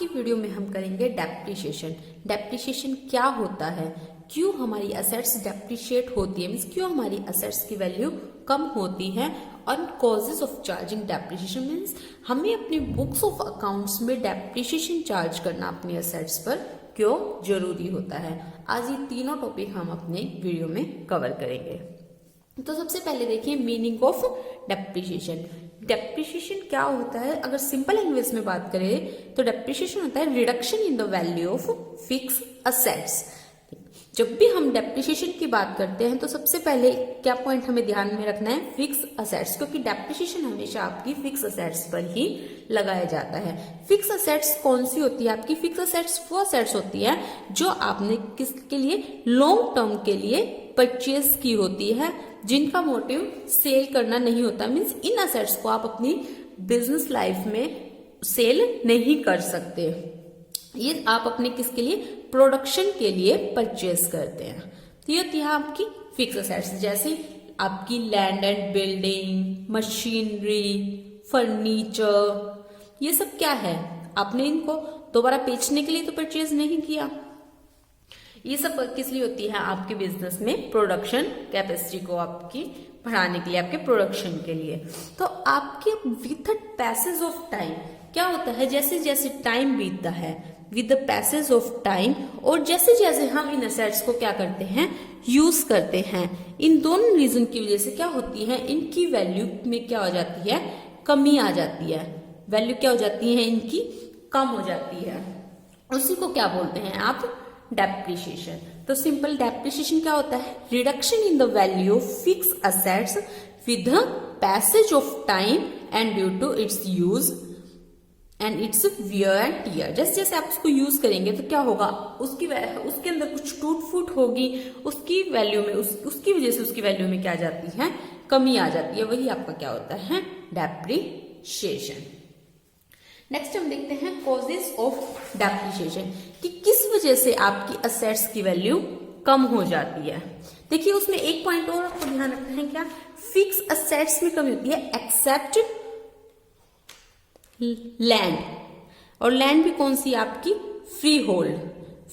की वीडियो में हम करेंगे डेप्रिसिएशन। डेप्रिसिएशन क्या होता है, क्यों हमारी असेट्स डेप्रिशिएट होती है, मीन्स क्यों हमारी असेट्स की वैल्यू कम होती है, और causes of charging depreciation means हमें अपनी बुक्स ऑफ अकाउंट्स में डेप्रिसिएशन चार्ज करना अपनी असेट्स पर क्यों जरूरी होता है। आज ये तीनों टॉपिक हम अपने वीडियो में कवर करेंगे। तो सबसे पहले देखिए मीनिंग ऑफ डेप्रिसिएशन। डेप्रिसिएशन क्या होता है, अगर सिंपल लैंग्वेज में बात करें तो डेप्रिसिएशन होता है reduction in the value of fix assets. जब भी हम डेप्रिसिएशन की बात करते हैं तो सबसे पहले क्या पॉइंट हमें ध्यान में रखना है, फिक्स असेट्स, क्योंकि डेप्रिसिएशन हमेशा आपकी फिक्स असेट्स पर ही लगाया जाता है। फिक्स असेट्स कौन सी होती है आपकी? फिक्स असेट्स वो असेट्स होती है जो आपने किसके लिए, लॉन्ग टर्म के लिए परचेज की होती है, जिनका मोटिव सेल करना नहीं होता। मीन्स इन असेट्स को आप अपनी बिजनेस लाइफ में सेल नहीं कर सकते, ये आप अपने किसके लिए, प्रोडक्शन के लिए परचेज करते हैं। तो ये होती है आपकी फिक्स असेट्स, जैसे आपकी land and building, machinery, furniture, ये सब क्या है, आपने इनको दोबारा बेचने के लिए तो परचेज नहीं किया। ये सब किस लिए होती है, आपके बिजनेस में प्रोडक्शन कैपेसिटी को आपकी बढ़ाने के लिए, आपके प्रोडक्शन के लिए। तो आपके with the passage of time क्या होता है, जैसे जैसे टाइम बीतता है, with the passage of time, और जैसे जैसे हम इन असेट्स को क्या करते हैं, यूज करते हैं, इन दोनों रीजन की वजह से क्या होती है, इनकी वैल्यू में क्या हो जाती है, कमी आ जाती है। वैल्यू क्या हो जाती है, इनकी कम हो जाती है। उसी को क्या बोलते हैं आप, डेप्रिसिएशन। तो सिंपल डेप्रिसिएशन क्या होता है, reduction in the value of fix assets with the passage of time and due to its use and its wear and tear. जैसे जैसे आप उसको यूज करेंगे तो क्या होगा, उसके अंदर कुछ टूट फूट होगी, उसकी वैल्यू में उसकी वजह से उसकी वैल्यू में क्या आ जाती है, कमी आ जाती है। वही आपका क्या होता है, डेप्रिसिएशन। नेक्स्ट हम देखते हैं कॉजेज ऑफ डेप्रिसिएशन, कि किस वजह से आपकी असेट्स की वैल्यू कम हो जाती है। देखिए उसमें एक पॉइंट और आपको ध्यान रखना है, क्या फिक्स असेट्स में कमी होती है एक्सेप्ट लैंड, और लैंड भी कौन सी आपकी, free hold.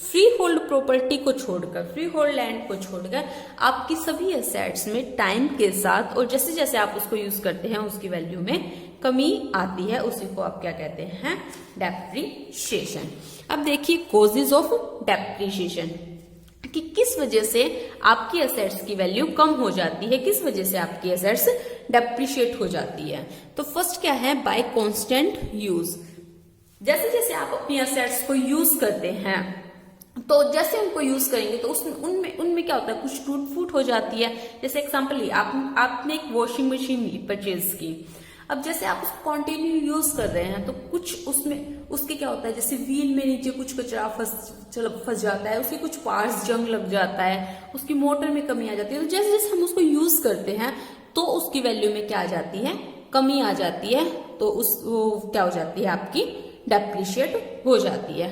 Free hold property को छोड़कर, फ्री होल्ड लैंड को छोड़कर आपकी सभी असेट्स में टाइम के साथ और जैसे जैसे आप उसको यूज करते हैं उसकी वैल्यू में कमी आती है, उसी को आप क्या कहते हैं, डेप्रिसिएशन। अब देखिए कॉजेज ऑफ डेप्रिसिएशन, कि किस वजह से आपकी असेट्स की वैल्यू कम हो जाती है, किस वजह से आपकी असेट्स डेप्रिशिएट हो जाती है। तो फर्स्ट क्या है, बाय कांस्टेंट यूज। जैसे जैसे आप अपनी असेट्स को यूज करते हैं, तो जैसे उनको यूज करेंगे तो उनमें क्या होता है, कुछ टूट फूट हो जाती है। जैसे एग्जांपल ली, आपने एक वॉशिंग मशीन परचेज की, अब जैसे आप उसको कंटिन्यू यूज कर रहे हैं तो कुछ उसमें उसके क्या होता है, जैसे व्हील में नीचे कुछ कचरा फंस जाता है, उसके कुछ पार्ट्स जंग लग जाता है, उसकी मोटर में कमी आ जाती है। तो जैसे जैसे हम उसको यूज करते हैं तो उसकी वैल्यू में क्या आ जाती है, कमी आ जाती है, तो वो क्या हो जाती है, आपकी डेप्रिशिएट हो जाती है।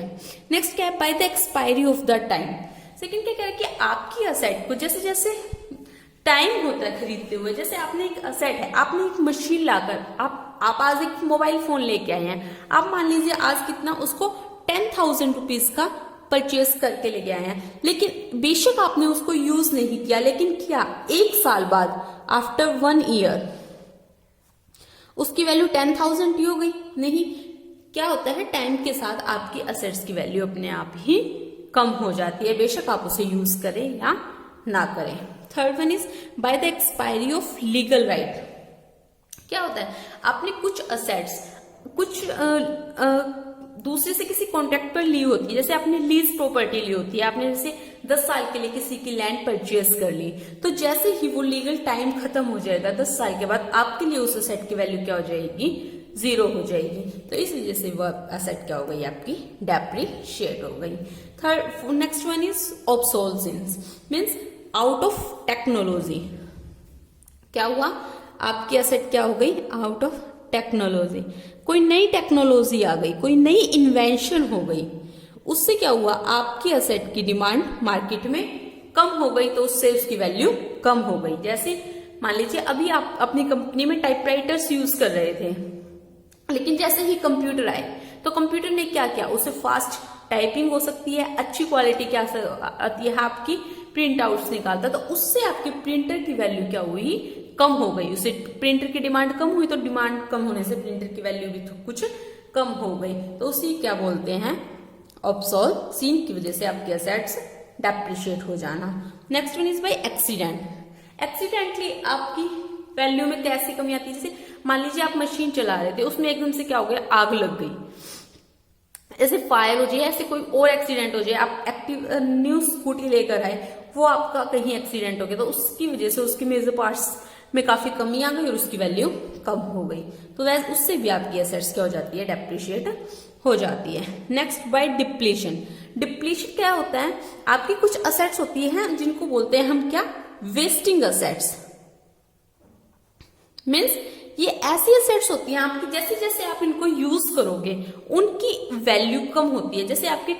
नेक्स्ट क्या है, by the expiry of the time. Second क्या है कि आपकी असेट को जैसे जैसे टाइम होता है खरीदते हुए, जैसे आपने एक असेट है, आपने एक मशीन लाकर आप आज एक मोबाइल फोन लेके आए हैं, आप मान लीजिए आज कितना उसको 10,000 रुपीज का परचेज करके लेके आए हैं, लेकिन बेशक आपने उसको यूज नहीं किया, लेकिन क्या एक साल बाद, आफ्टर 1 ईयर, उसकी वैल्यू 10,000 ही हो गई? नहीं, क्या होता है, टाइम के साथ आपकी असेट्स की वैल्यू अपने आप ही कम हो जाती है, बेशक आप उसे यूज करें या ना करें। Third one is by the expiry of legal right. क्या होता है, आपने कुछ असेट्स कुछ दूसरे से किसी कॉन्ट्रैक्ट पर ली होती है, जैसे आपने लीज प्रॉपर्टी ली होती है, आपने जैसे 10 साल के लिए किसी की लैंड परचेज कर ली, तो जैसे ही वो लीगल टाइम खत्म हो जाएगा 10 साल के बाद, आपके लिए उस असेट की वैल्यू क्या हो जाएगी, 0 हो जाएगी। तो इस वजह से वो असेट क्या हो गई, आपकी डेप्रिशिएट हो गई। Third next one is obsolescence, means out of technology. क्या हुआ, आपकी असेट क्या हो गई, आउट ऑफ टेक्नोलॉजी। कोई नई टेक्नोलॉजी आ गई, कोई नई इन्वेंशन हो गई, उससे क्या हुआ, आपकी असेट की डिमांड मार्केट में कम हो गई, तो उससे उसकी वैल्यू कम हो गई। जैसे मान लीजिए अभी आप अपनी कंपनी में टाइपराइटर्स यूज कर रहे थे, लेकिन जैसे ही कंप्यूटर आए तो कंप्यूटर ने क्या किया, उसे फास्ट टाइपिंग हो सकती है, अच्छी क्वालिटी क्या आती है आपकी प्रिंट आउट्स निकालता, तो उससे आपके प्रिंटर की वैल्यू क्या हुई, कम हो गई। उसे प्रिंटर की डिमांड कम हुई, तो डिमांड कम होने से प्रिंटर की वैल्यू भी तो कुछ कम हो गई, तो उसी क्या बोलते हैं, ऑब्सोल्यूशन की वजह से आपके एसेट्स डेप्रिशिएट हो जाना। Next one is by accident. Accidentally आपकी वैल्यू में कैसी कमी आती है, जैसे मान लीजिए आप मशीन चला रहे थे, उसमें एकदम से क्या हो गया, आग लग गई, ऐसे फायर हो जाए, ऐसे कोई और एक्सीडेंट हो जाए, आप एक्टिव न्यू स्कूटी लेकर आए, वो आपका कहीं एक्सीडेंट हो गया, तो उसकी वजह से उसकी मेजर पार्ट्स में काफी कमी आ गई और उसकी वैल्यू कम हो गई, तो वैसे उससे भी आपकी एसेट्स क्या हो जाती है, डेप्रिशिएट हो जाती है। Next bye depletion. डिप्लीशन क्या होता है, आपकी कुछ एसेट्स होती है जिनको बोलते हैं हम क्या, वेस्टिंग एसेट्स। मीन्स ये ऐसी एसेट्स होती हैं आपकी, जैसे जैसे आप इनको यूज करोगे उनकी वैल्यू कम होती है। जैसे आपकी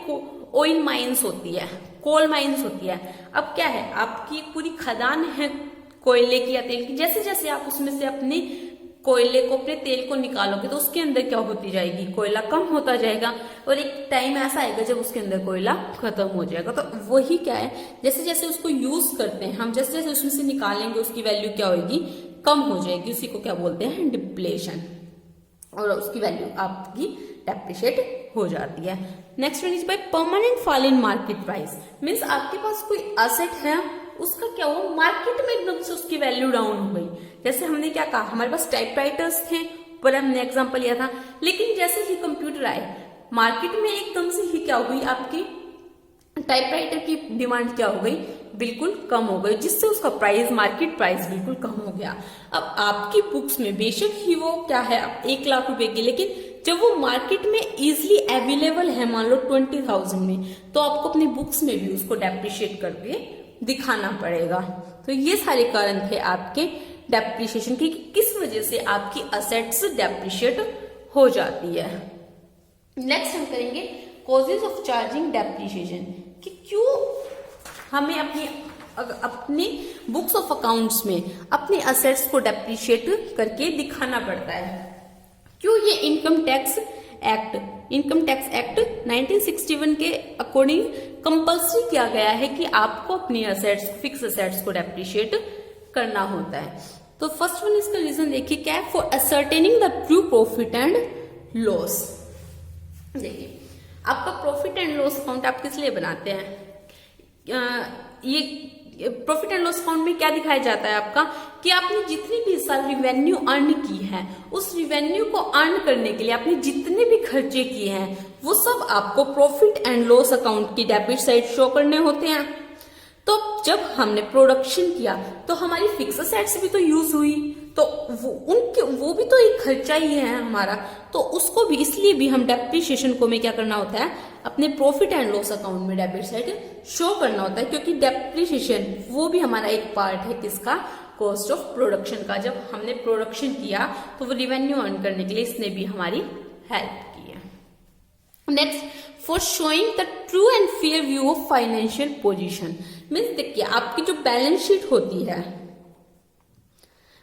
ऑयल माइंस होती है, कोल माइंस होती है, अब क्या है, आपकी पूरी खदान है कोयले की या तेल की, जैसे जैसे आप उसमें से अपने कोयले को, अपने तेल को निकालोगे तो उसके अंदर क्या होती जाएगी, कोयला कम होता जाएगा, और एक टाइम ऐसा आएगा जब उसके अंदर कोयला खत्म हो जाएगा। तो वही क्या है, जैसे जैसे उसको यूज करते हैं हम, जैसे जैसे उसमें से निकालेंगे उसकी वैल्यू क्या होगी, कम हो जाएगी, उसी को क्या बोलते हैं, डिप्लेशन, और उसकी वैल्यू आपकी डेप्रिशिएट हो जाती है। Next one is by permanent fall in market price. Means आपके पास कोई एसेट है, उसका क्या हुआ, मार्केट में एकदम से उसकी वैल्यू डाउन हो गई। जैसे हमने क्या कहा, हमारे पास टाइपराइटर्स थे, पर हमने एग्जांपल लिया था, लेकिन जैसे ही कंप्यूटर आए मार्केट में एकदम से ही क्या हुई, आपकी टाइपराइटर की डिमांड क्या हो गई, बिल्कुल कम हो गई, जिससे उसका प्राइस, मार्केट प्राइस बिल्कुल कम हो गया। अब आपकी बुक्स में बेशक ही वो क्या है 1 लाख रुपए की, लेकिन जब वो मार्केट में इजीली अवेलेबल है, मान लो 20,000 में, तो आपको अपनी बुक्स में भी उसको डेप्रिशिएट करके दिखाना पड़ेगा। तो ये सारे कारण थे आपके डेप्रिशिएशन की, किस वजह से आपकी असेट्स डेप्रिशिएट हो जाती है। नेक्स्ट हम करेंगे कॉजेज ऑफ चार्जिंग डेप्रिशिएशन, कि क्यों हमें अपनी बुक्स ऑफ अकाउंट्स में अपने असेट्स को डेप्रिशिएट करके दिखाना पड़ता है। क्यों, ये इनकम टैक्स एक्ट 1961 के अकॉर्डिंग कंपल्सरी किया गया है कि आपको अपनी असेट्स, फिक्स असेट्स को डेप्रिशिएट करना होता है। तो फर्स्ट वन इसका रीजन देखिए क्या है, for ascertaining the true profit and loss. देखिए आपका प्रॉफिट एंड लॉस अकाउंट आप किस लिए बनाते हैं, ये प्रॉफिट एंड लॉस अकाउंट में क्या दिखाया जाता है आपका, कि आपने जितनी भी साल रिवेन्यू अर्न की है, उस रिवेन्यू को अर्न करने के लिए आपने जितने भी खर्चे किए हैं, वो सब आपको प्रॉफिट एंड लॉस अकाउंट की डेबिट साइड शो करने होते हैं। तो जब हमने प्रोडक्शन किया तो हमारी फिक्स असेट्स भी तो यूज हुई, तो वो भी तो एक खर्चा ही है हमारा, तो उसको भी, इसलिए भी हम डेप्रिशिएशन को में क्या करना होता है, अपने प्रॉफिट एंड लॉस अकाउंट में डेबिट साइड शो करना होता है, क्योंकि डेप्रिशिएशन वो भी हमारा एक पार्ट है किसका, कॉस्ट ऑफ प्रोडक्शन का। जब हमने प्रोडक्शन किया तो वो रिवेन्यू अर्न करने के लिए इसने भी हमारी हेल्प की है। Next, for showing the true and fair view of financial position. Means देखिए आपकी जो बैलेंस शीट होती है,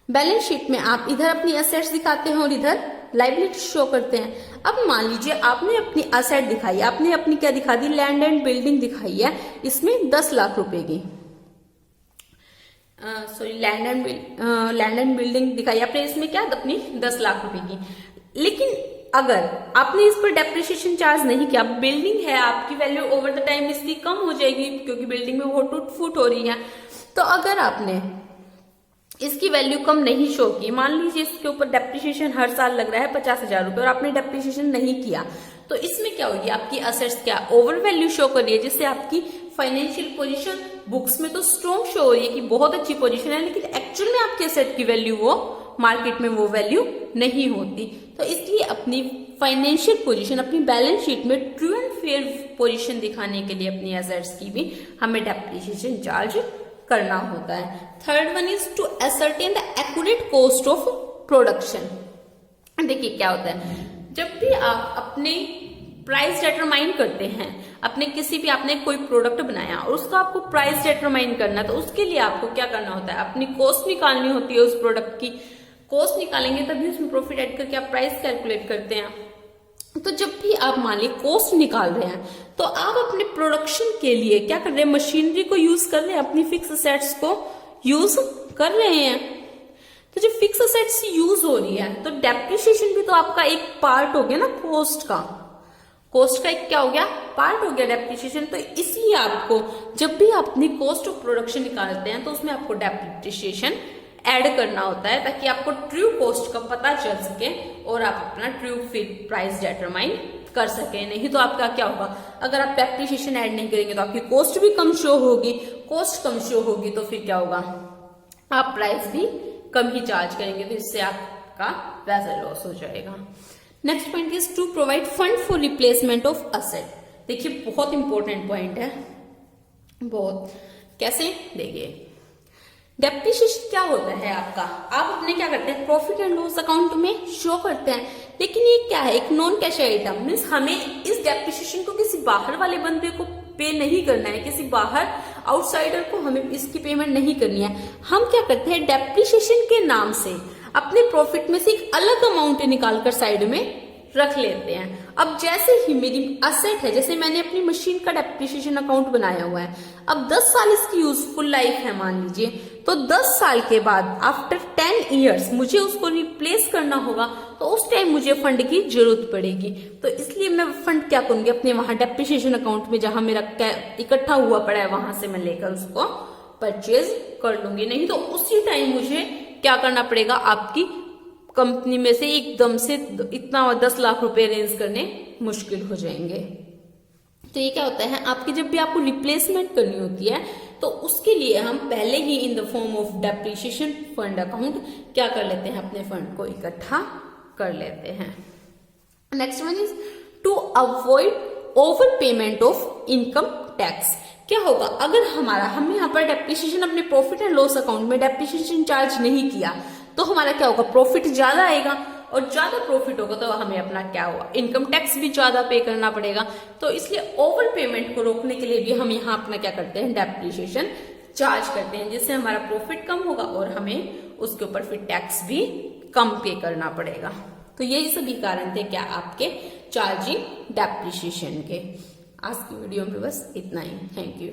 बैलेंस शीट में आप इधर अपनी एसेट्स दिखाते हैं और इधर लायबिलिटी शो करते हैं। अब मान लीजिए आपने अपनी एसेट दिखाई, आपने अपनी क्या दिखा दी, लैंड एंड बिल्डिंग दिखाई है, इसमें 10 लाख रुपए की, सॉरी लैंड एंड बिल्डिंग दिखाई आपने, इसमें क्या अपनी 10 लाख रुपए की। लेकिन अगर आपने इस पर डेप्रिशिएशन चार्ज नहीं किया, बिल्डिंग है आपकी वैल्यू ओवर द टाइम इसकी कम हो जाएगी, क्योंकि बिल्डिंग में वो टूट फूट हो रही है। तो अगर आपने इसकी वैल्यू कम नहीं शो की, मान लीजिए इसके ऊपर डेप्रिशिएशन हर साल लग रहा है 50,000 रुपए और आपने डेप्रिशिएशन नहीं किया, तो इसमें क्या होगी, आपकी असेट्स क्या ओवर वैल्यू शो कर रही है, जिससे आपकी फाइनेंशियल पोजीशन बुक्स में तो स्ट्रॉन्ग शो हो रही है कि बहुत अच्छी पोजीशन है, लेकिन एक्चुअल में आपके असेट की वैल्यू वो मार्केट में वो वैल्यू नहीं होती। तो इसलिए अपनी फाइनेंशियल पोजीशन, अपनी बैलेंस शीट में ट्रू एंड फेयर पोजीशन दिखाने के लिए अपनी एसेट्स की भी हमें डेप्रिशिएशन चार्ज करना होता है। Third one is to ascertain the accurate cost of production. देखिए क्या होता है, जब भी आप अपने प्राइस डिटरमाइन करते हैं, अपने किसी भी आपने कोई प्रोडक्ट बनाया और उसका आपको प्राइस डिटरमाइन करना, तो उसके लिए आपको क्या करना होता है, अपनी कॉस्ट निकालनी होती है। उस प्रोडक्ट की कॉस्ट निकालेंगे तभी उसमें प्रॉफिट ऐड करके आप प्राइस कैलकुलेट करते हैं। तो जब भी आप मान लीजिए कॉस्ट निकाल रहे हैं तो आप अपने प्रोडक्शन के लिए क्या कर रहे हैं, मशीनरी को यूज कर रहे हैं, अपनी फिक्स असेट्स को यूज कर रहे हैं। तो जब फिक्स असेट्स यूज हो रही है तो डेप्रिसिएशन भी तो आपका एक पार्ट हो गया ना कॉस्ट का। कॉस्ट का एक क्या हो गया, पार्ट हो गया डेप्रिसिएशन। तो इसलिए आपको जब भी आप अपनी कॉस्ट ऑफ प्रोडक्शन निकालते हैं तो उसमें आपको डेप्रिसिएशन ऐड करना होता है ताकि आपको ट्रू कॉस्ट का पता चल सके और आप अपना ट्रू प्राइस डिटरमाइन कर सके। नहीं तो आपका क्या होगा, अगर आप डेप्रिसिएशन ऐड नहीं करेंगे तो आपकी कॉस्ट भी कम शो होगी, कॉस्ट कम शो होगी तो फिर क्या होगा, आप प्राइस भी कम ही चार्ज करेंगे, तो इससे आपका पैसा लॉस हो जाएगा। Next point is to provide fund for replacement of asset. देखिए बहुत इंपॉर्टेंट पॉइंट है, बहुत। कैसे, देखिए डेप्रिसिएशन क्या होता है आपका, आप अपने क्या करते हैं प्रॉफिट एंड लॉस अकाउंट में शो करते हैं, लेकिन ये क्या है, एक नॉन कैश आइटम। मीन्स हमें इस डेप्रिसिएशन को किसी बाहर वाले बंदे को पे नहीं करना है, किसी बाहर आउटसाइडर को हमें इसकी पेमेंट नहीं करनी है। हम क्या करते हैं डेप्रिसिएशन के नाम से अपने प्रॉफिट में से एक अलग अमाउंट निकालकर साइड में रख लेते हैं। अब जैसे ही मेरी असेट है, जैसे मैंने अपनी मशीन का डेप्रिसिएशन अकाउंट बनाया हुआ है, अब 10 साल इसकी यूजफुल लाइफ है मान लीजिए, तो 10 साल के बाद आफ्टर 10 इयर्स मुझे उसको रिप्लेस करना होगा, तो उस टाइम मुझे फंड की जरूरत पड़ेगी। तो इसलिए मैं फंड क्या करूंगी, अपने वहां डेप्रिसिएशन अकाउंट में जहां मेरा इकट्ठा हुआ पड़ा है वहां से मैं लेकर उसको परचेज कर लूंगी। नहीं तो उसी टाइम मुझे क्या करना पड़ेगा, आपकी कंपनी में से एकदम से इतना 10 लाख रुपए अरेंज करने मुश्किल हो जाएंगे। तो ये क्या होता है, आपकी जब भी आपको रिप्लेसमेंट करनी होती है तो उसके लिए हम पहले ही in the form of depreciation fund account क्या कर लेते हैं, अपने फंड को इकट्ठा कर लेते हैं। Next one is to avoid over payment of income tax. क्या होगा, अगर हमने यहाँ पर डेप्रिसिएशन अपने प्रॉफिट एंड लॉस अकाउंट में डेप्रिसिएशन चार्ज नहीं किया तो हमारा क्या होगा, प्रॉफिट ज्यादा आएगा, और ज्यादा प्रॉफिट होगा तो हमें अपना क्या हुआ, इनकम टैक्स भी ज्यादा पे करना पड़ेगा। तो इसलिए ओवर पेमेंट को रोकने के लिए भी हम यहाँ अपना क्या करते हैं, डेप्रिसिएशन चार्ज करते हैं, जिससे हमारा प्रॉफिट कम होगा और हमें उसके ऊपर फिर टैक्स भी कम पे करना पड़ेगा। तो यही सभी कारण थे क्या आपके चार्जिंग डेप्रिसिएशन के। आज की वीडियो में बस इतना ही। Thank you.